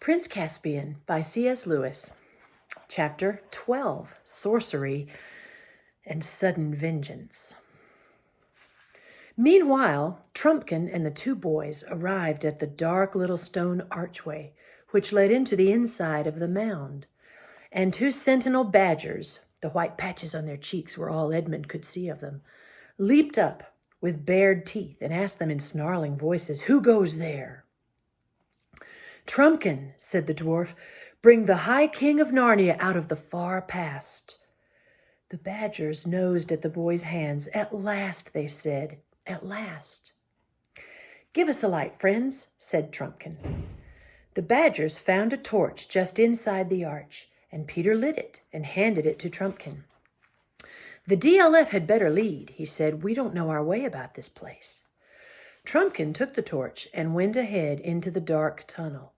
Prince Caspian by C.S. Lewis. Chapter 12, Sorcery and Sudden Vengeance. Meanwhile, Trumpkin and the two boys arrived at the dark little stone archway which led into the inside of the mound, and two sentinel badgers, the white patches on their cheeks were all Edmund could see of them, leaped up with bared teeth and asked them in snarling voices, "Who goes there?" "Trumpkin," said the dwarf, "bring the High King of Narnia out of the far past." The badgers nosed at the boys' hands. "At last," they said, "at last." "Give us a light, friends," said Trumpkin. The badgers found a torch just inside the arch, and Peter lit it and handed it to Trumpkin. "The DLF had better lead," he said. "We don't know our way about this place." Trumpkin took the torch and went ahead into the dark tunnel.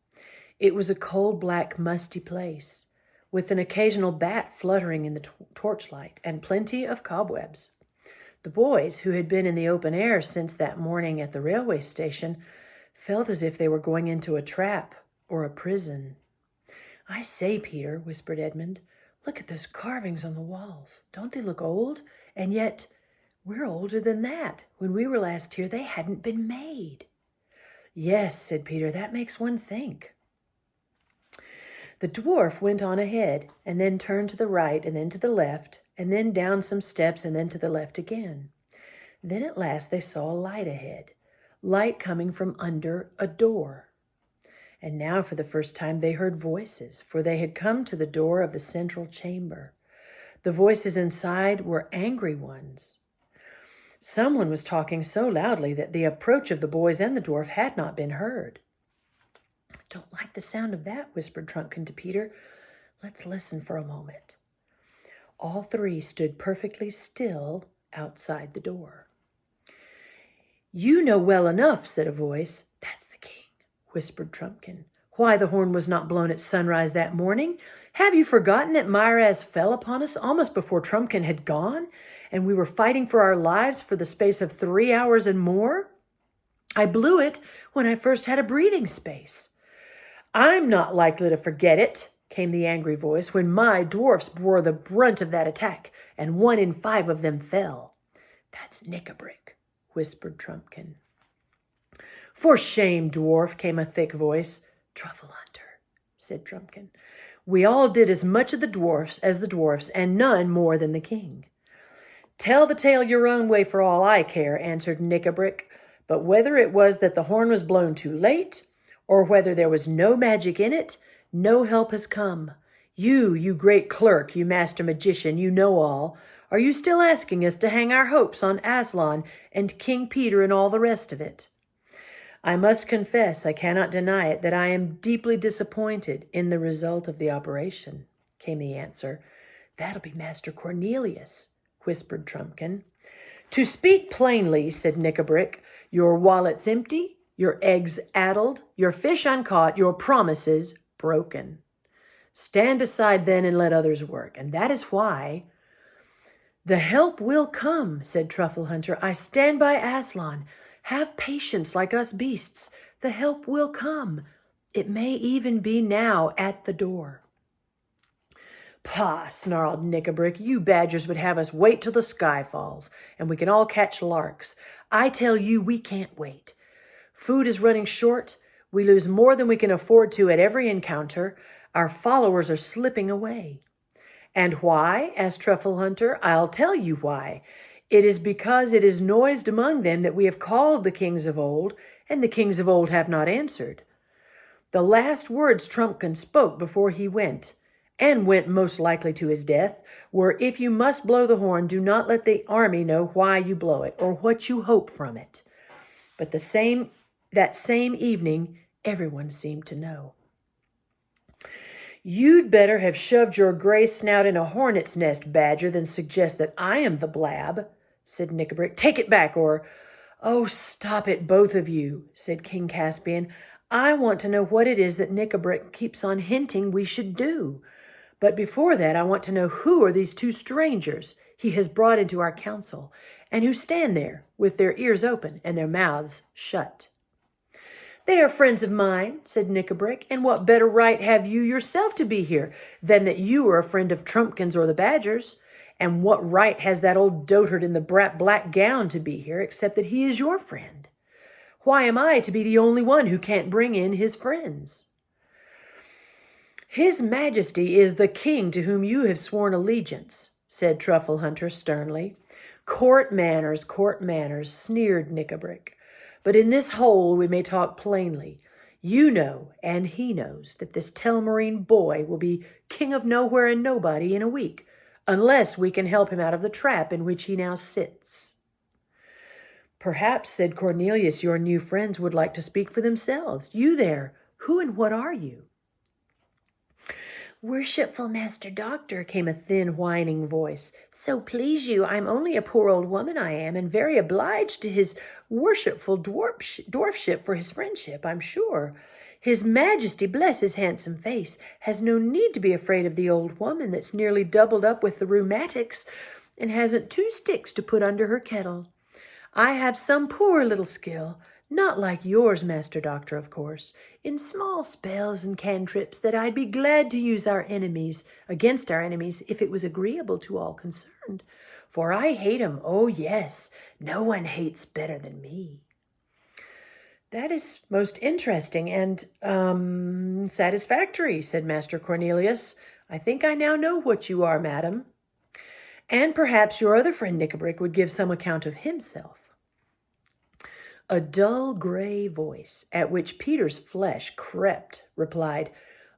It was a cold, black, musty place, with an occasional bat fluttering in the torchlight and plenty of cobwebs. The boys, who had been in the open air since that morning at the railway station, felt as if they were going into a trap or a prison. "I say, Peter," whispered Edmund, "look at those carvings on the walls. Don't they look old? And yet we're older than that. When we were last here, they hadn't been made." "Yes," said Peter, "that makes one think." The dwarf went on ahead, and then turned to the right, and then to the left, and then down some steps, and then to the left again. Then at last they saw a light ahead, light coming from under a door. And now for the first time they heard voices, for they had come to the door of the central chamber. The voices inside were angry ones. Someone was talking so loudly that the approach of the boys and the dwarf had not been heard. "Don't like the sound of that," whispered Trumpkin to Peter. "Let's listen for a moment." All three stood perfectly still outside the door. "You know well enough," said a voice. "That's the king," whispered Trumpkin. "Why the horn was not blown at sunrise that morning? Have you forgotten that Myraz fell upon us almost before Trumpkin had gone, and we were fighting for our lives for the space of 3 hours and more? I blew it when I first had a breathing space." "I'm not likely to forget it," came the angry voice, "when my dwarfs bore the brunt of that attack, and 1 in 5 of them fell." "That's Nick-a-brick," whispered Trumpkin. "For shame, dwarf," came a thick voice. "Truffle hunter," said Trumpkin. "We all did as much of the dwarfs as the dwarfs, and none more than the king." "Tell the tale your own way for all I care," answered Nick-a-brick. "But whether it was that the horn was blown too late, or whether there was no magic in it, no help has come. You great clerk, you master magician, you know all. Are you still asking us to hang our hopes on Aslan and King Peter and all the rest of it?" "I must confess, I cannot deny it, that I am deeply disappointed in the result of the operation," came the answer. "That'll be Master Cornelius," whispered Trumpkin. "To speak plainly," said Nick-a-brick, "your wallet's empty, your eggs addled, your fish uncaught, your promises broken. Stand aside then and let others work, and that is why—" "The help will come," said Truffle Hunter. "I stand by Aslan. Have patience like us beasts. The help will come. It may even be now at the door." "Pah," snarled Nick-a-brick, "you badgers would have us wait till the sky falls, and we can all catch larks. I tell you we can't wait. Food is running short. We lose more than we can afford to at every encounter. Our followers are slipping away." "And why?" asked Truffle Hunter. "I'll tell you why. It is because it is noised among them that we have called the kings of old, and the kings of old have not answered." The last words Trumpkin spoke before he went, and went most likely to his death, were, "If you must blow the horn, do not let the army know why you blow it, or what you hope from it." But that same evening, everyone seemed to know. "You'd better have shoved your gray snout in a hornet's nest, Badger, than suggest that I am the blab," said Nick-a-brick. "Take it back, or—" "Oh, stop it, both of you," said King Caspian. "I want to know what it is that Nick-a-brick keeps on hinting we should do. But before that, I want to know who are these two strangers he has brought into our council, and who stand there with their ears open and their mouths shut." "They are friends of mine," said Knick-a-Brick, "and what better right have you yourself to be here than that you are a friend of Trumpkin's or the Badger's? And what right has that old dotard in the black gown to be here except that he is your friend? Why am I to be the only one who can't bring in his friends?" "His Majesty is the king to whom you have sworn allegiance," said Truffle Hunter sternly. Court manners, sneered Knick-a-Brick. "But in this hole we may talk plainly. You know, and he knows, that this Telmarine boy will be king of nowhere and nobody in a week, unless we can help him out of the trap in which he now sits." "Perhaps," said Cornelius, "your new friends would like to speak for themselves. You there, who and what are you?" "Worshipful Master Doctor," came a thin, whining voice, "so please you, I'm only a poor old woman, I am, and very obliged to his worshipful dwarfship for his friendship, I'm sure. His Majesty, bless his handsome face, has no need to be afraid of the old woman that's nearly doubled up with the rheumatics and hasn't 2 sticks to put under her kettle. I have some poor little skill, not like yours, Master Doctor, of course, in small spells and cantrips that I'd be glad to use against our enemies if it was agreeable to all concerned. For I hate 'em, oh yes, no one hates better than me." "That is most interesting and, satisfactory," said Master Cornelius. "I think I now know what you are, madam. And perhaps your other friend Knick-a-Brick would give some account of himself." A dull gray voice, at which Peter's flesh crept, replied,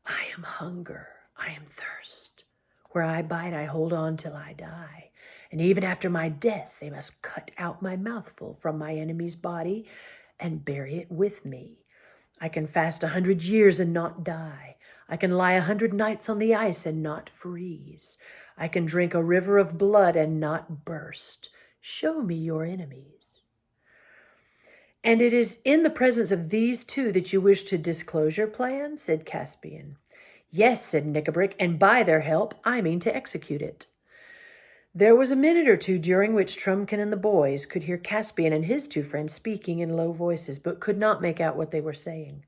"I am hunger, I am thirst. Where I bite, I hold on till I die. And even after my death, they must cut out my mouthful from my enemy's body and bury it with me. I can fast 100 years and not die. I can lie 100 nights on the ice and not freeze. I can drink a river of blood and not burst. Show me your enemies." "And it is in the presence of these 2 that you wish to disclose your plan?" said Caspian. "Yes," said Knick-a-Brick, "and by their help I mean to execute it." There was a minute or 2 during which Trumpkin and the boys could hear Caspian and his 2 friends speaking in low voices, but could not make out what they were saying.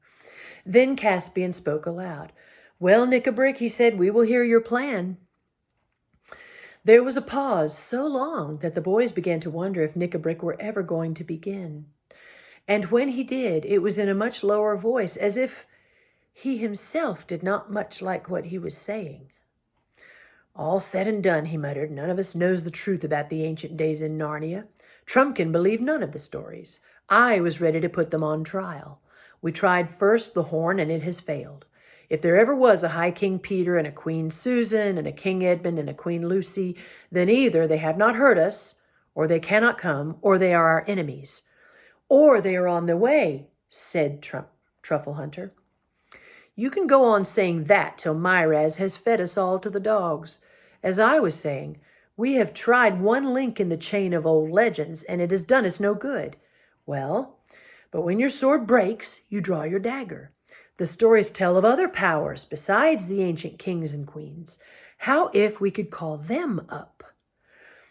Then Caspian spoke aloud. "Well, Knick-a-Brick," he said, "we will hear your plan." There was a pause so long that the boys began to wonder if Knick-a-Brick were ever going to begin. And when he did, it was in a much lower voice, as if he himself did not much like what he was saying. "All said and done," he muttered, "none of us knows the truth about the ancient days in Narnia. Trumpkin believed none of the stories. I was ready to put them on trial. We tried first the horn, and it has failed. If there ever was a High King Peter and a Queen Susan and a King Edmund and a Queen Lucy, then either they have not heard us, or they cannot come, or they are our enemies. Or they are on their way," said Truffle Hunter. "You can go on saying that till Myraz has fed us all to the dogs. As I was saying, we have tried one link in the chain of old legends, and it has done us no good. Well, but when your sword breaks, you draw your dagger. The stories tell of other powers besides the ancient kings and queens. How if we could call them up?"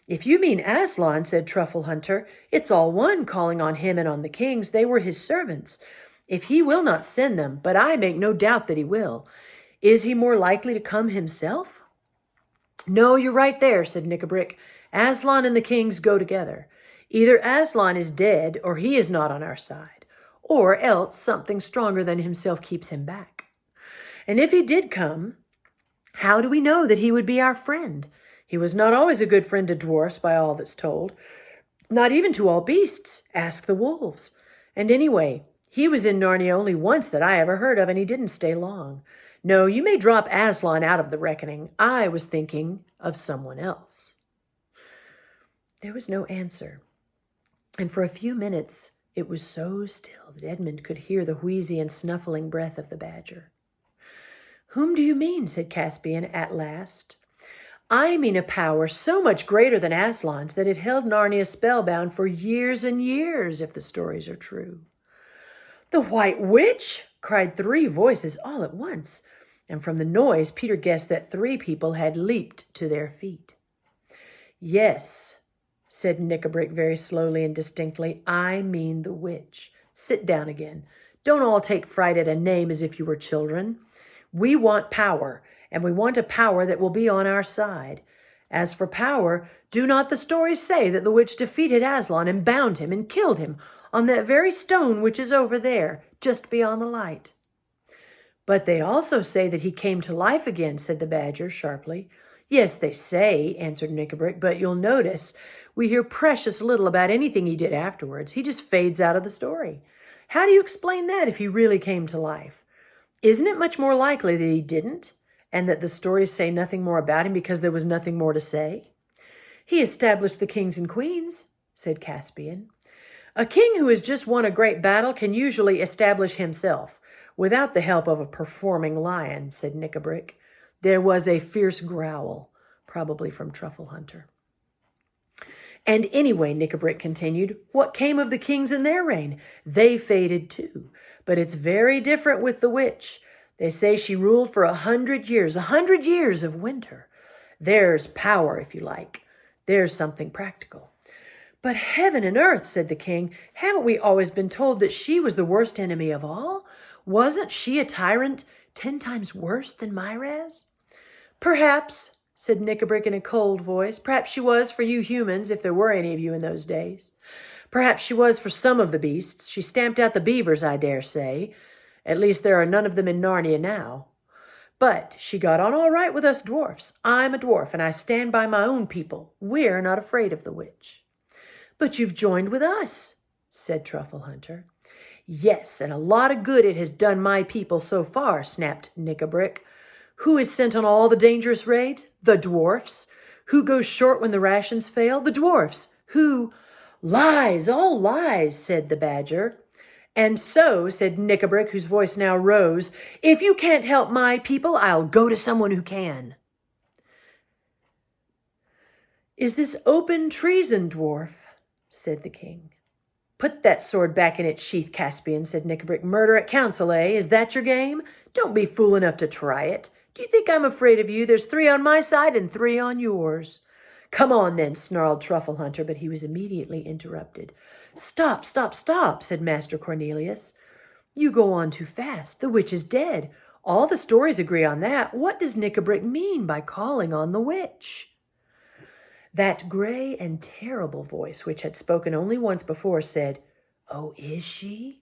"If you mean Aslan," said Truffle Hunter, "it's all one calling on him and on the kings. They were his servants. If he will not send them, but I make no doubt that he will, is he more likely to come himself?" "No, you're right there," said Knick-a-Brick. "Aslan and the kings go together. Either Aslan is dead, or he is not on our side, or else something stronger than himself keeps him back. And if he did come, how do we know that he would be our friend? He was not always a good friend to dwarfs, by all that's told. Not even to all beasts. Ask the wolves. And anyway, he was in Narnia only once that I ever heard of, and he didn't stay long. No, you may drop Aslan out of the reckoning. I was thinking of someone else." There was no answer, and for a few minutes it was so still that Edmund could hear the wheezy and snuffling breath of the badger. "Whom do you mean?" said Caspian at last. "I mean a power so much greater than Aslan's that it held Narnia spellbound for years and years, if the stories are true." "The White Witch!" cried 3 voices all at once, and from the noise Peter guessed that 3 people had leaped to their feet. "Yes," said Knick-a-Brick very slowly and distinctly, "I mean the witch. Sit down again. Don't all take fright at a name as if you were children. We want power, and we want a power that will be on our side. As for power, do not the stories say that the witch defeated Aslan and bound him and killed him on that very stone which is over there, just beyond the light? But they also say that he came to life again, said the Badger sharply. Yes, they say, answered Nickabrick, but you'll notice we hear precious little about anything he did afterwards. He just fades out of the story. How do you explain that if he really came to life? Isn't it much more likely that he didn't, and that the stories say nothing more about him because there was nothing more to say? He established the kings and queens, said Caspian. A king who has just won a great battle can usually establish himself, without the help of a performing lion, said Nickabrick. There was a fierce growl, probably from Truffle Hunter. And anyway, Nickabrick continued, what came of the kings in their reign? They faded too. But it's very different with the witch. They say she ruled for 100 years, 100 years of winter. There's power, if you like. There's something practical. But heaven and earth, said the king, haven't we always been told that she was the worst enemy of all? Wasn't she a tyrant 10 times worse than Myraz? Perhaps, said Nickabrick in a cold voice. Perhaps she was for you humans, if there were any of you in those days. Perhaps she was for some of the beasts. She stamped out the beavers, I dare say. At least there are none of them in Narnia now. But she got on all right with us dwarfs. I'm a dwarf, and I stand by my own people. We're not afraid of the witch. But you've joined with us, said Truffle Hunter. Yes, and a lot of good it has done my people so far, snapped Nickabrick. Who is sent on all the dangerous raids? The dwarfs. Who goes short when the rations fail? The dwarfs. Who? Lies, all lies, said the Badger. And so, said Nickabrick, whose voice now rose, if you can't help my people, I'll go to someone who can. Is this open treason, dwarf? Said the king. Put that sword back in its sheath, Caspian, said Nickabrick. Murder at council, eh? Is that your game? Don't be fool enough to try it. Do you think I'm afraid of you? There's 3 on my side and 3 on yours. Come on, then, snarled Truffle Hunter, but he was immediately interrupted. Stop, stop, stop, said Master Cornelius. You go on too fast. The witch is dead. All the stories agree on that. What does Nickabrick mean by calling on the witch? That gray and terrible voice, which had spoken only once before, said, Oh, is she?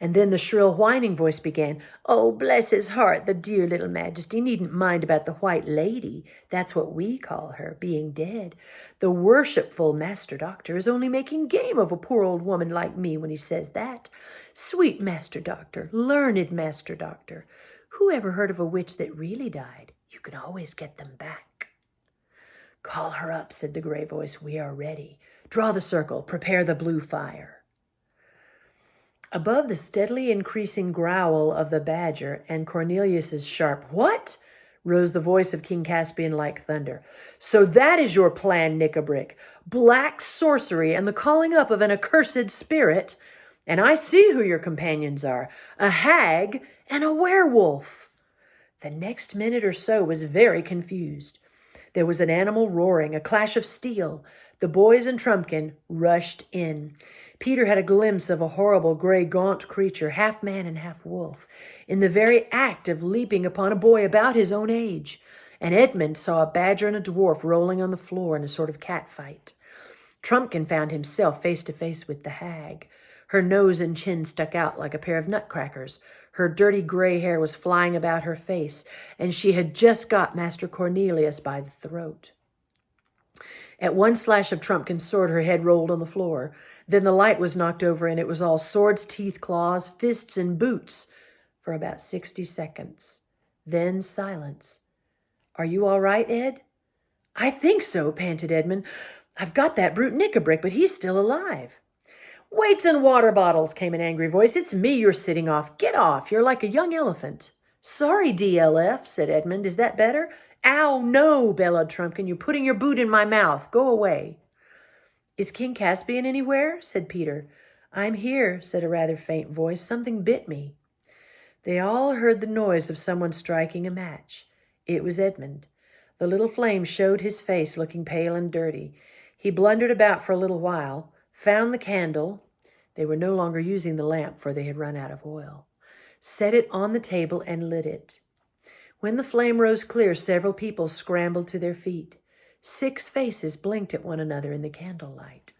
And then the shrill whining voice began, Oh, bless his heart, the dear little majesty needn't mind about the white lady. That's what we call her, being dead. The worshipful Master Doctor is only making game of a poor old woman like me when he says that. Sweet Master Doctor, learned Master Doctor, who ever heard of a witch that really died? You can always get them back. Call her up, said the gray voice. We are ready. Draw the circle. Prepare the blue fire. Above the steadily increasing growl of the Badger and Cornelius's sharp "What?" rose the voice of King Caspian like thunder. So that is your plan, Nickabrick. Black sorcery and the calling up of an accursed spirit. And I see who your companions are. A hag and a werewolf. The next minute or so was very confused. There was an animal roaring, a clash of steel. The boys and Trumpkin rushed in. Peter had a glimpse of a horrible gray gaunt creature, half man and half wolf, in the very act of leaping upon a boy about his own age. And Edmund saw a badger and a dwarf rolling on the floor in a sort of cat fight. Trumpkin found himself face to face with the hag. Her nose and chin stuck out like a pair of nutcrackers. Her dirty gray hair was flying about her face, and she had just got Master Cornelius by the throat. At one slash of Trumpkin's sword, her head rolled on the floor. Then the light was knocked over, and it was all swords, teeth, claws, fists, and boots for about 60 seconds. Then silence. Are you all right, Ed? I think so, panted Edmund. I've got that brute Nickabrick, but he's still alive. Weights and water bottles, came an angry voice. It's me you're sitting off. Get off. You're like a young elephant. Sorry, DLF, said Edmund. Is that better? Ow, no, bellowed Trumpkin. You're putting your boot in my mouth. Go away. Is King Caspian anywhere? Said Peter. I'm here, said a rather faint voice. Something bit me. They all heard the noise of someone striking a match. It was Edmund. The little flame showed his face, looking pale and dirty. He blundered about for a little while, found the candle, They were no longer using the lamp, for they had run out of oil. Set it on the table and lit it. When the flame rose clear, several people scrambled to their feet. 6 faces blinked at one another in the candlelight.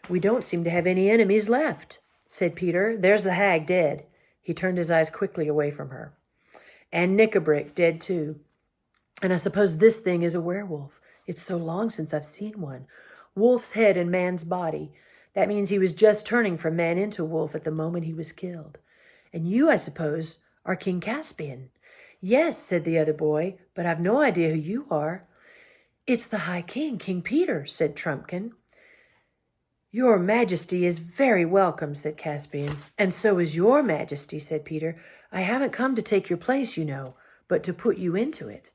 "We don't seem to have any enemies left," said Peter. "There's the hag dead." He turned his eyes quickly away from her. "And Nickabrick dead too. And I suppose this thing is a werewolf. It's so long since I've seen one. Wolf's head and man's body. That means he was just turning from man into wolf at the moment he was killed. And you, I suppose, are King Caspian." "Yes," said the other boy, "but I've no idea who you are." "It's the High King, King Peter," said Trumpkin. "Your Majesty is very welcome," said Caspian. "And so is your Majesty," said Peter. "I haven't come to take your place, you know, but to put you into it."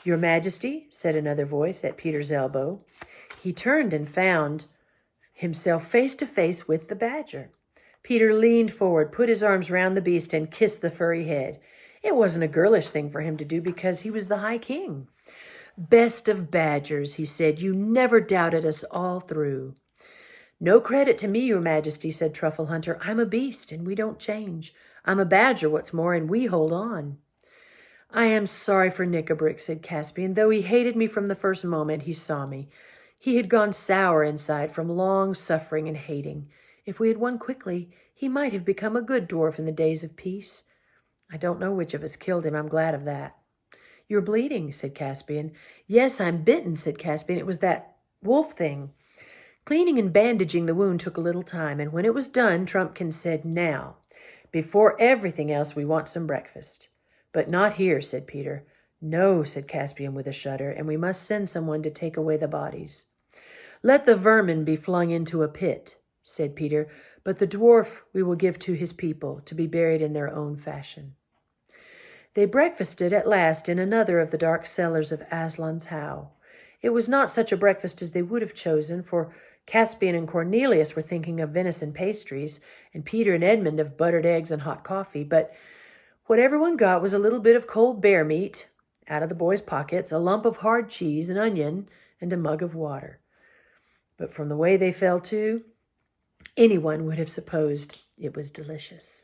"Your Majesty," said another voice at Peter's elbow. He turned and found himself face to face with the badger. Peter leaned forward, put his arms round the beast, and kissed the furry head. It wasn't a girlish thing for him to do because he was the High King. "Best of badgers," he said, "you never doubted us all through." "No credit to me, your Majesty," said Truffle Hunter. "I'm a beast, and we don't change. I'm a badger, what's more, and we hold on." "I am sorry for Nickabrick," said Caspian. "Though he hated me from the first moment he saw me. He had gone sour inside from long suffering and hating. If we had won quickly, he might have become a good dwarf in the days of peace. I don't know which of us killed him. I'm glad of that." "You're bleeding," said Caspian. "Yes, I'm bitten," said Caspian. "It was that wolf thing." Cleaning and bandaging the wound took a little time, and when it was done, Trumpkin said, "Now, before everything else, we want some breakfast." "But not here," said Peter. "No," said Caspian with a shudder, "and we must send someone to take away the bodies." "Let the vermin be flung into a pit," said Peter, "but the dwarf we will give to his people to be buried in their own fashion." They breakfasted at last in another of the dark cellars of Aslan's How. It was not such a breakfast as they would have chosen, for Caspian and Cornelius were thinking of venison pastries, and Peter and Edmund of buttered eggs and hot coffee, but what everyone got was a little bit of cold bear meat out of the boys' pockets, a lump of hard cheese, an onion, and a mug of water. But from the way they fell to, anyone would have supposed it was delicious.